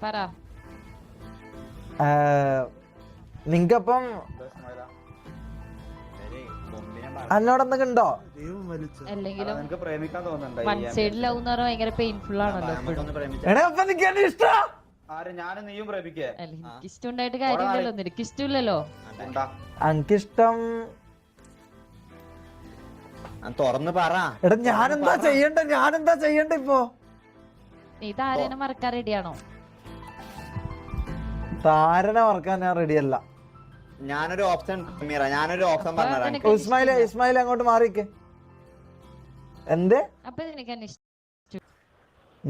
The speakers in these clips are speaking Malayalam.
പറ. നിങ്ങപ്പം എന്നോടൊന്നൊക്കെ ഉണ്ടോ? വൺ സൈഡ് ലവ് എന്ന് പറഞ്ഞാൽ ഭയങ്കര പെയിൻഫുൾ ആണല്ലോ. എനിക്ക് ഇഷ്ടം ഉണ്ടായിട്ട് കാര്യമില്ലല്ലോ. നിനക്ക് ഇഷ്ടമില്ലല്ലോ. എനിക്കിഷ്ടം. തുറന്ന് പറ. എടാ ഞാനെന്താ ചെയ്യണ്ട ഇപ്പൊ? നീ താരനെ മറക്കാൻ റെഡിയാണോ? താരനെ മറക്കാൻ ഞാൻ റെഡിയല്ല. ഞാനൊരു ഓപ്ഷൻ പറഞ്ഞുതരാം. ഇസ്മായിൽ അങ്ങോട്ട് മാറിക്ക്. എന്ത്? അപ്പൊ നിനക്ക്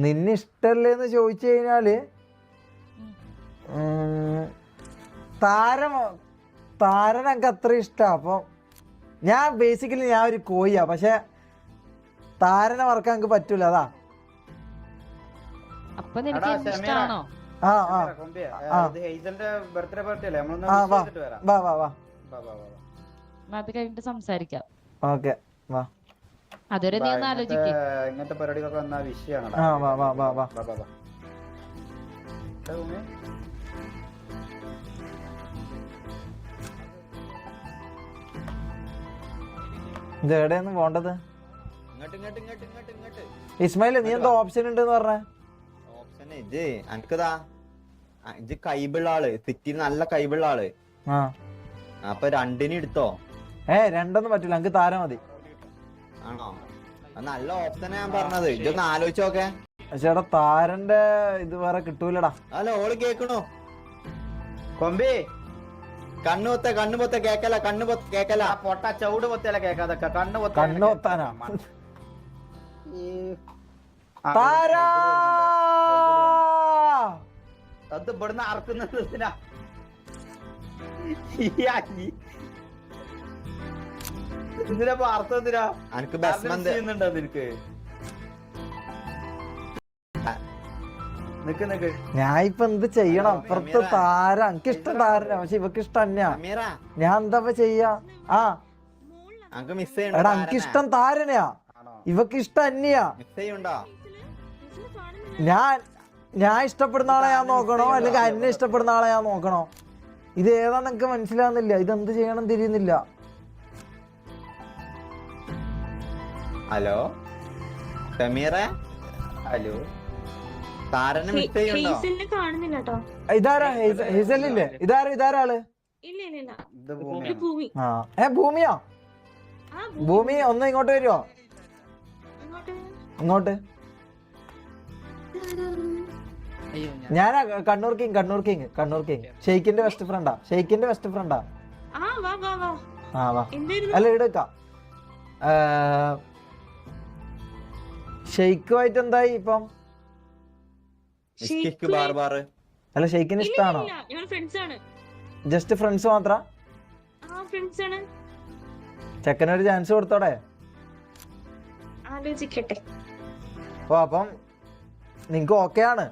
നിന്നെ ഇഷ്ടല്ലേന്ന് ചോദിച്ചു കഴിഞ്ഞാല് താരൻ എനിക്ക് അത്ര ഇഷ്ടാ. അപ്പൊ ഞാൻ ബേസിക്കലി ഞാൻ ഒരു കോഴിയാ, പക്ഷെ താരനെ മറക്കാൻ എനിക്ക് പറ്റൂല. അതാ. അപ്പൊ നിനക്ക് ഇഷ്ടാണോ? അത് കഴിഞ്ഞിട്ട് സംസാരിക്കാം. ഓക്കെ വാ. അതൊരു നീ ഒന്ന് ആലോചിക്ക്. ഇങ്ങനത്തെ പരിപാടികളൊക്കെ വന്ന വിഷയമാണ്. ഇത് എവിടെയാണ് പോണ്ടത്? ഇസ്മായിൽ നീ എന്താ ഓപ്ഷൻ ഉണ്ട് പറഞ്ഞ? ഓപ്ഷൻ എനിക്കതാ ഇത് കൈബിള്ള ആള്, സിറ്റിയിൽ നല്ല കൈബിള്ള ആള്. അപ്പൊ രണ്ടിനും എടുത്തോ? രണ്ടൊന്നും പറ്റില്ല, എനിക്ക് താരം മതി. ആണോ? നല്ല ഓപ്ഷനാ ഞാൻ പറഞ്ഞത്. ഇതൊന്ന് ആലോചിച്ചോക്കെ. ചേട്ടാ താരന്റെ ഇത് വേറെ കിട്ടൂലടാ. അല്ല ഓള് കേക്കണോ? കൊമ്പി കണ്ണു പൊത്ത കേക്കല പൊട്ട ചവിട് പൊത്തല കേക്കാതൊക്കെ കണ്ണ് പൊത്താനാ. താരാ അത് ഇവിടുന്ന് അറക്കുന്നത് എന്തിനാ അർത്ഥം? എന്തിനാ ചെയ്യുന്നുണ്ടോ നിനക്ക്? ഞാൻ ഇപ്പൊ എന്ത് ചെയ്യണം? അപ്പുറത്ത് താരം എനിക്ക് ഇഷ്ടം താരനാ, പക്ഷെ ഇവക്ക് ഇഷ്ടം തന്നെയാ. ഞാൻ എന്താ ചെയ്യാ? എടാ എനിക്ക് ഇഷ്ടം താരനെയാ, ഇവക്ക് ഇഷ്ടം തന്നെയാ. ഞാൻ ഇഷ്ടപ്പെടുന്ന ആളെ ഞാൻ നോക്കണോ അല്ലെങ്കിൽ എന്നെ ഇഷ്ടപ്പെടുന്ന ആളെ ഞാൻ നോക്കണോ? ഇത് ഏതാന്ന് എനിക്ക് മനസ്സിലാവുന്നില്ല. ഇതെന്ത് ചെയ്യണം തിരിയുന്നില്ല. ഹലോ സമീറ. ഹലോ താരനെ ഇതാരാ? ഹെയ്സലില്ലേ? ഇതാരാള്? ഭൂമിയോ? ഭൂമി ഒന്ന് ഇങ്ങോട്ട് വരുമോ? ഇങ്ങോട്ട്. ഞാനാ കണ്ണൂർ കിങ്. ഷെയ്ക്കിന്റെ ബെസ്റ്റ് ഫ്രണ്ടാ. വാ. അല്ല ഇടക്കാം. ഷെയ്ക്കുമായിട്ട് എന്തായി ഇപ്പം? അല്ല ഷെയ്ക്കിന് ഇഷ്ടാണോ? ജസ്റ്റ് ഫ്രണ്ട്സ് മാത്ര? ചെക്കനൊരു ചാൻസ് കൊടുത്തോടെ? ഓ അപ്പം നിങ്ങക്ക് ഓക്കെ ആണ്?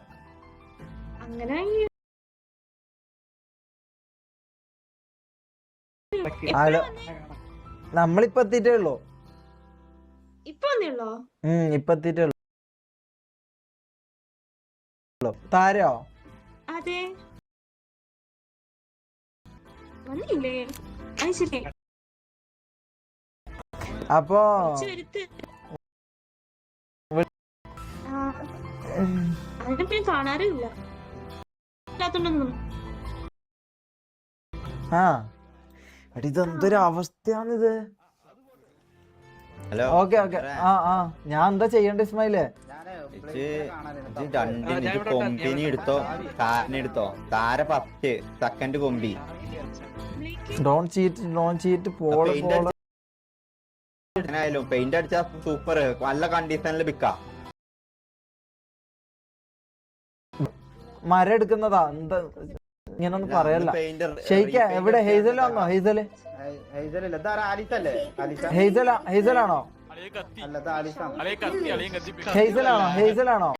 നമ്മളിപ്പോ എത്തിയിട്ടേ ഉള്ളൂ. ഇപ്പൊ എത്തിയിട്ടേ ഉള്ളൂ. താരോ? അതെ. അപ്പോ കാണാറില്ല. ഇതെന്തൊരു അവസ്ഥയാണിത്. ഓക്കെ. ഞാൻ എന്താ ചെയ്യണ്ട ഇസ്മായിലേ? കൊമ്പിനി എടുത്തോ, താരനെ എടുത്തോ. താര 10 സെക്കൻഡ് കൊമ്പി. ഡോൺ ചീറ്റ് പെയിന്റ് അടിച്ച സൂപ്പർ നല്ല കണ്ടീഷനിൽ വിൽക്കാം. മരം എടുക്കുന്നതാ എന്താ ഇങ്ങനൊന്നും പറയല്ല. ഷെയ്ക്ക എവിടെ? ഹെയ്സലാണോ? ഹെയ്സലാണോ? ഹെയ്സലാണോ?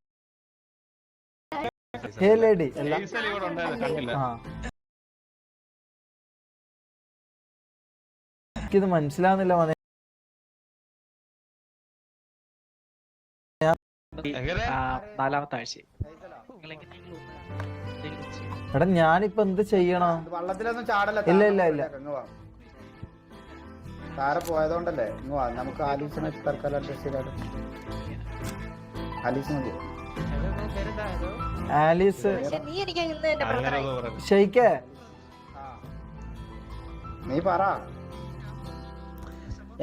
ഹേ ലേഡി അല്ല. എനിക്കിത് മനസ്സിലാവുന്നില്ല. നാലാമത്തെ ആഴ്ച എടാ ഞാനിപ്പോ എന്ത് ചെയ്യണോ? വള്ളത്തിലൊന്നും ചാടല്ല. ഇല്ല, ഇല്ല, ഇല്ല. താര പോയതുകൊണ്ടല്ലേ ഇങ്ങ് വാ. നമുക്ക് ആലീസിനെ തൽക്കാലം അഡ്ജസ്റ്റ് ചെയ്താലും. ആലീസ് മതി. ആലീസ് ഷെയ്ക്കേ നീ പറ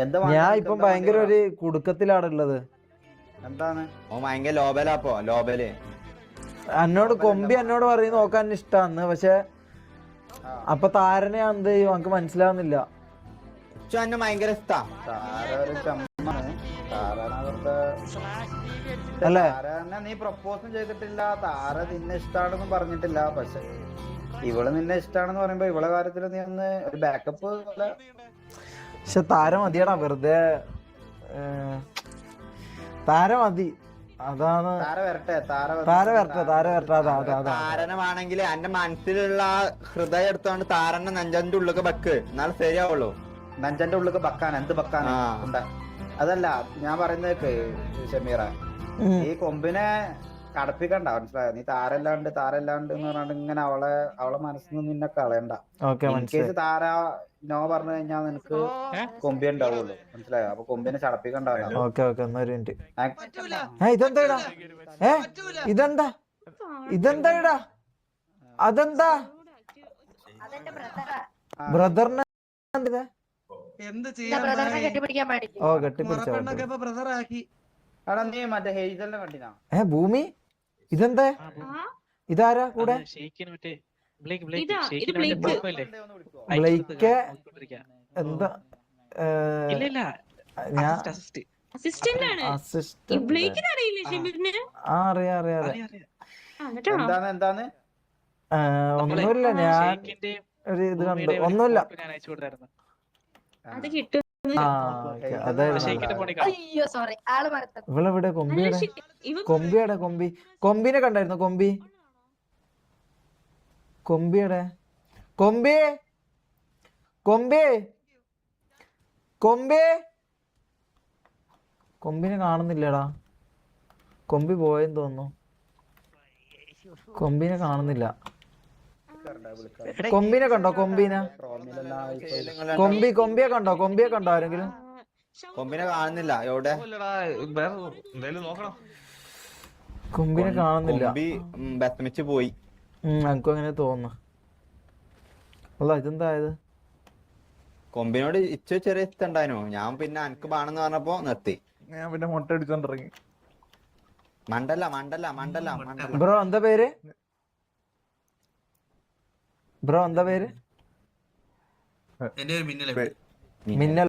എന്താ ഞാൻ ഇപ്പൊ ഭയങ്കര ഒരു കുടുക്കത്തിലാണുള്ളത്. എന്താണ്? ഓ ഭയങ്കര ലോബലാപ്പോ ലോബല്. എന്നോട് കൊമ്പി എന്നോട് പറയുന്ന നോക്കാൻ ഇഷ്ടാന്ന്, പക്ഷെ അപ്പൊ താരനെ എന്ത് ചെയ്യും എനിക്ക് മനസ്സിലാവുന്നില്ല. എന്നെ ഭയങ്കര ഇഷ്ടാ. അല്ലേ? താരനെ നീ പ്രപ്പോസും ചെയ്തിട്ടില്ല, താര നിന്നെ ഇഷ്ടാണെന്നും പറഞ്ഞിട്ടില്ല. പക്ഷെ ഇവള് നിന്നെ ഇഷ്ടാണെന്ന് പറയുമ്പോ ഇവളെ കാര്യത്തിൽ നീ ഒന്ന് ഒരു ബാക്കപ്പ് പോലെ. പക്ഷെ താര മതിയടാ, വെറുതെ താര മതി. അതാണ് താര വരട്ടെ. താര വരട്ടെ. അതാ താരനമാണെങ്കിൽ എന്റെ മനസ്സിലുള്ള ഹൃദയം എടുത്തോണ്ട് താരന്റെ നെഞ്ചന്റെ ഉള്ളിലൊക്കെ വെക്ക്, എന്നാലും ശരിയാവുള്ളൂ. നെഞ്ചന്റെ ഉള്ളിൽ ബക്കാൻ എന്ത് ബക്കാണ് ഉണ്ടാ. അതല്ല ഞാൻ പറയുന്നത് ഷമീറ, ഈ കൊമ്പിനെ കടപ്പിക്കണ്ട, മനസ്സിലായോ? നീ താരല്ലാണ്ട് എന്ന് പറഞ്ഞാണ്ട് ഇങ്ങനെ അവളെ മനസ്സിൽ നിന്ന് നിന്നെ കളയണ്ട. ഇൻ കേസ് താര നോ പറഞ്ഞു കഴിഞ്ഞാൽ നിനക്ക് കൊമ്പി ഉണ്ടാവുള്ളൂ, മനസ്സിലായോ? അപ്പൊ കൊമ്പിനെ ചടപ്പിക്കണ്ട. ഇതെന്താ അതെന്താ ബ്രദറിനെ നീ മറ്റേ ഹെയ്സലിനെ കണ്ടിനാ? ഭൂമി ഇതെന്താ? ഇതാരാ കൂടെ? ബ്ലേക്ക് എന്താ? അറിയാം. എന്താണ്? ഒന്നുമില്ല, ഞാൻ ഒരു ഇത് കണ്ടു. ഒന്നുമില്ല. ഇവളെവിടെ? കൊമ്പിയുടെ കൊമ്പിനെ കണ്ടായിരുന്നു. കൊമ്പിയുടെ കൊമ്പിനെ കാണുന്നില്ലടാ. കൊമ്പി പോയെന്ന് തോന്നുന്നു. കൊമ്പിനെ കാണുന്നില്ല. കൊമ്പിനെ കണ്ടോ? കൊമ്പിയെ കണ്ടോ ആരെങ്കിലും? കൊമ്പിനെ കാണുന്നില്ല. എവിടെ? കൊമ്പിനെ കാണുന്നില്ല. ബസ്മിച്ച് പോയി. എനിക്കും അങ്ങനെ തോന്നുന്നു. അല്ല ഇതെന്തായത്? കൊമ്പിനോട് ചെറിയ ഇഷ്ടണ്ടായിരുന്നു. ഞാൻ പിന്നെ എനിക്ക് ബാണെന്ന് പറഞ്ഞപ്പോ നിർത്തി. ഞാൻ പിന്നെ മുട്ട അടിച്ചോണ്ടിറങ്ങി. മണ്ടല്ല. ബ്രോ എന്താ പേര്? എന്റെ മിന്നൽ. മിന്നൽ.